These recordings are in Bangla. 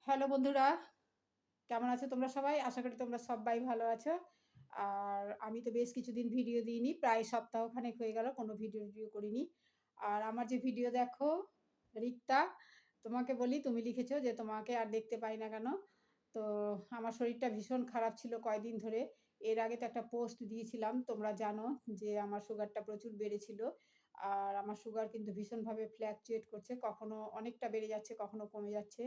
হ্যালো বন্ধুরা, কেমন আছো তোমরা সবাই? আশা করি তোমরা সব্বাই ভালো আছো। আর আমি তো বেশ কিছুদিন ভিডিও দিইনি। প্রায় সপ্তাহখানেক হয়ে গেল কোনো ভিডিও করিনি। আর আমার যে ভিডিও দেখো, রিক্তা, তোমাকে বলি তুমি লিখেছো যে তোমাকে আর দেখতে পাই না কেন? তো আমার শরীরটা ভীষণ খারাপ ছিল কয়দিন ধরে। এর আগে তো একটা পোস্ট দিয়েছিলাম। তোমরা জানো যে আমার সুগারটা প্রচুর বেড়েছিল। আর আমার সুগার কিন্তু ভীষণভাবে ফ্ল্যাকচুয়েট করছে। কখনো অনেকটা বেড়ে যাচ্ছে, কখনো কমে যাচ্ছে।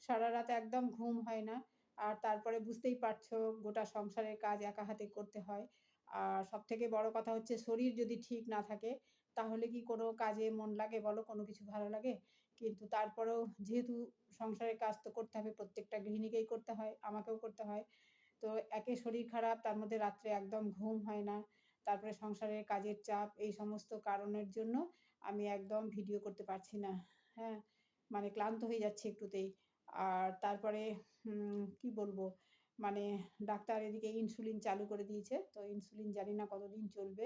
সারারাত একদম ঘুম হয় না। আর তারপরে বুঝতেই পারছো গোটা সংসারের কাজ একা হাতে করতে হয়। আর সবথেকে বড় কথা হচ্ছে শরীর যদি ঠিক না থাকে তাহলে কি কোনো কাজে মন লাগে বলো? কোনো কিছু ভালো লাগে? কিন্তু তারপরেও যেহেতু সংসারের কাজ তো করতে হবে, প্রত্যেকটা গৃহিণীকেই করতে হয়, আমাকেও করতে হয়। তো একে শরীর খারাপ, তার মধ্যে রাত্রে একদম ঘুম হয় না। তারপরে সংসারের কাজের চাপ, এই সমস্ত কারণের জন্য আমি একদম ভিডিও করতে পারছি না। হ্যাঁ? মানে ক্লান্ত হয়ে যাচ্ছি একটুতেই। আর তারপরে কি বলবো? মানে ডাক্তার এদিকে ইনসুলিন চালু করে দিয়েছে। তো ইনসুলিন জানি না কতদিন চলবে।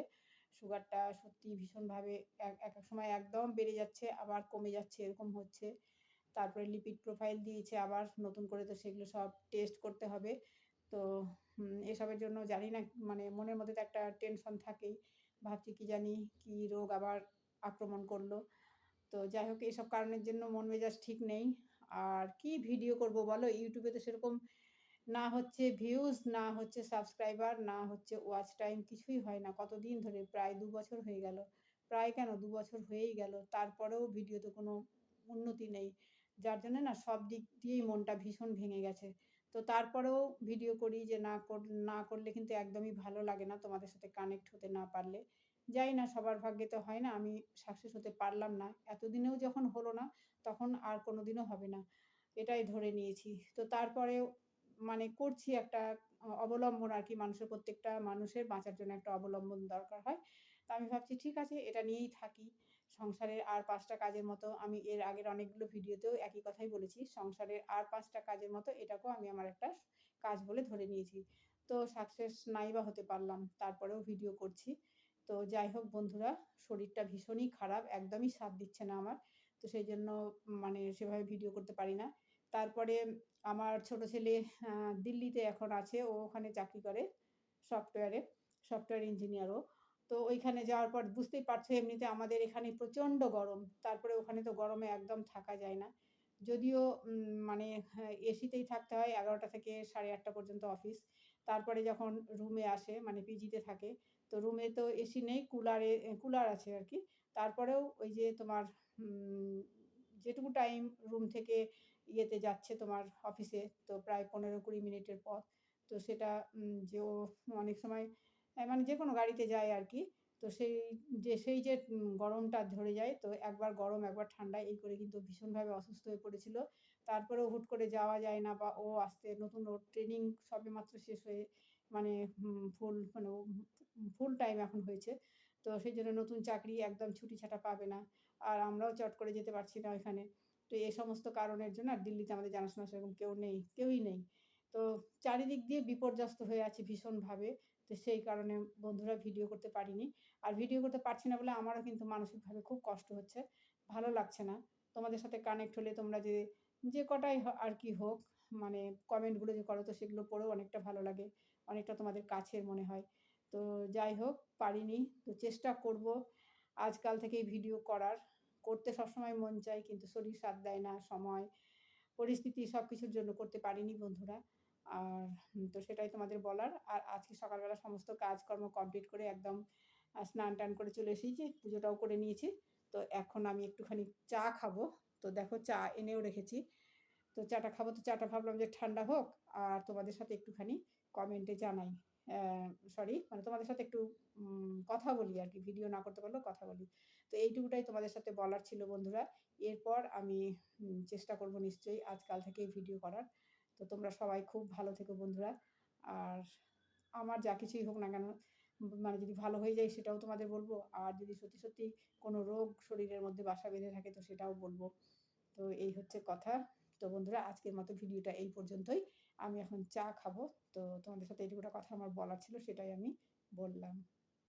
সুগারটা সত্যিই ভীষণভাবে একেক সময় একদম বেড়ে যাচ্ছে, আবার কমে যাচ্ছে, এরকম হচ্ছে। তারপরে লিপিড প্রোফাইল দিয়েছে আবার নতুন করে, তো সেগুলো সব টেস্ট করতে হবে। তো এসবের জন্য জানি না, মানে মনের মধ্যে তো একটা টেনশন থাকেই। ভাবছি কি জানি কি রোগ আবার আক্রমণ করলো। তো যাই হোক এইসব কারণের জন্য মন মেজাজ ঠিক নেই। আর কি ভিডিও করব বলো? YouTube এ তো সেরকম না হচ্ছে ভিউজ, না হচ্ছে সাবস্ক্রাইবার, না হচ্ছে ওয়াচ টাইম, কিছুই হয় না। কতদিন ধরে প্রায় ২ বছর হয়ে গেল। প্রায় কেন ২ বছর হয়েই গেল। তারপরেও ভিডিওতে কোনো উন্নতি নেই। যার জন্য না সব দিক দিয়েই মনটা ভীষণ ভেঙে গেছে। তো তারপরেও ভিডিও করি যে না করলে কিন্তু একদমই ভালো লাগে না তোমাদের সাথে কানেক্ট হতে না পারলে। জানি না সবার ভাগ্যে তো হয় না। আমি সাকসেস হতে পারলাম না। এতদিনেও যখন হলো না, তখন আর কোনোদিনও হবে না। এটাই ধরে নিয়েছি। তো তারপরেও মানে করছি একটা অবলম্বন আরকি, মানুষের প্রত্যেকটা মানুষের বাঁচার জন্য একটা অবলম্বন দরকার হয়। তো আমি ভাবছি ঠিক আছে এটা নিয়েই থাকি। সংসারের আর ৫ টা কাজের মতো আমি এর আগের অনেকগুলো ভিডিওতেও একই কথাই বলেছি। সংসারের আর ৫ টা কাজের মতো এটাকেও আমি আমার একটা কাজ বলে ধরে নিয়েছি। তো সাকসেস নাই বা হতে পারলাম। তারপরেও ভিডিও করছি। তো যাই হোক বন্ধুরা, শরীরটা ভীষণই খারাপ। একদমই সাথ দিচ্ছে না আমার। তো সেইজন্য মানে সেভাবে ভিডিও করতে পারি না। তারপরে আমার ছোট ছেলে আ দিল্লিতে এখন আছে। ও ওখানে চাকরি করে সফটওয়্যারে, সফটওয়্যার ইঞ্জিনিয়ার ও। তো ওইখানে যাওয়ার পর বুঝতেই পারছো এমনিতে আমাদের এখানে প্রচণ্ড গরম। তারপরে ওখানে তো গরমে একদম থাকা যায় না। যদিও মানে হ্যাঁ, এসিতেই থাকতে হয় ১১টা থেকে ৮:৩০ পর্যন্ত অফিস। তারপরে যখন রুমে আসে মানে পিজিতে থাকে, তো রুমে তো এসি নেই, কুলার আছে আরকি। তারপরেও ওই যে তোমার উম যেটুকু টাইম রুম থেকে ইয়েতে যাচ্ছে তোমার অফিসে, তো প্রায় ১৫-২০ মিনিটের পথ। তো সেটা যে ও অনেক সময় মানে যেকোনো গাড়িতে যায় আরকি। তো সেই যে গরমটা ধরে যায়, তো একবার গরম একবার ঠান্ডা এই করে কিন্তু ভীষণভাবে অসুস্থ হয়ে পড়েছিল। তারপরেও হুট করে যাওয়া যায় না, বা ও আসতে নতুন ওর ট্রেনিং সবেমাত্র শেষ হয়ে মানে ফুল টাইম এখন হয়েছে। তো সেইজন্য নতুন চাকরি, একদম ছুটি-ছাটা পাবে না। আর আমরাও চট করে যেতে পারছি না ওইখানে। তো এই সমস্ত কারণের জন্য আর দিল্লিতে আমাদের জানাশোনা সেরকম কেউ নেই, কেউই নেই। তো চারিদিক দিয়ে বিপর্যস্ত হয়ে আছি ভীষণভাবে। তো সেই কারণে বন্ধুরা ভিডিও করতে পারিনি। আর ভিডিও করতে পারছি না বলে আমারও কিন্তু মানসিকভাবে খুব কষ্ট হচ্ছে। ভালো লাগছে না। তোমাদের সাথে কানেক্ট হলে তোমরা যে কটাই আর কি হোক, মানে কমেন্টগুলো যে করো তো সেগুলো পড়েও অনেকটা ভালো লাগে। অনেকটা তোমাদের কাছের মনে হয়। তো যাই হোক পারিনি। তো চেষ্টা করব আজকাল থেকেই ভিডিও করার। করতে সবসময় মন চায় কিন্তু শরীর সাথ দেয় না, সময়, পরিস্থিতি সবকিছুর জন্য করতে পারিনি বন্ধুরা। আর তো সেটাই তোমাদের বলার। আর আজকে সকালবেলা সমস্ত কাজকর্ম কমপ্লিট করে একদম স্নান-টান করে চলে এসেছি। পুজোটাও করে নিয়েছি। তো এখন আমি একটুখানি চা খাবো। তো দেখো চা এনেও রেখেছি। তো চাটা খাবো, তো চাটা ভাবলাম যে ঠান্ডা হোক আর তোমাদের সাথে একটুখানি কমেন্টে জানাই। অ্যা সরি, মানে তোমাদের সাথে একটু কথা বলি আরকি। ভিডিও না করতে পারলেও কথা বলি। তো এইটুকুটাই তোমাদের সাথে বলার ছিল বন্ধুরা। এরপর আমি চেষ্টা করব নিশ্চয়ই আজকাল থেকেই ভিডিও করার। তো তোমরা সবাই খুব ভালো থেকো বন্ধুরা। আর আমার যা কিছুই হোক না কেন, মানে যদি ভালো হয়ে যায় সেটাও তোমাদের বলব। আর যদি সত্যি কোনো রোগ শরীরের মধ্যে বাসা বেঁধে থাকে তো সেটাও বলব। তো এই হচ্ছে কথা। তো বন্ধুরা আজকের মতো ভিডিওটা এই পর্যন্তই। আমি এখন চা খাবো। তো তোমাদের সাথে এইটুকুটা কথা আমার বলার ছিল, সেটাই আমি বললাম।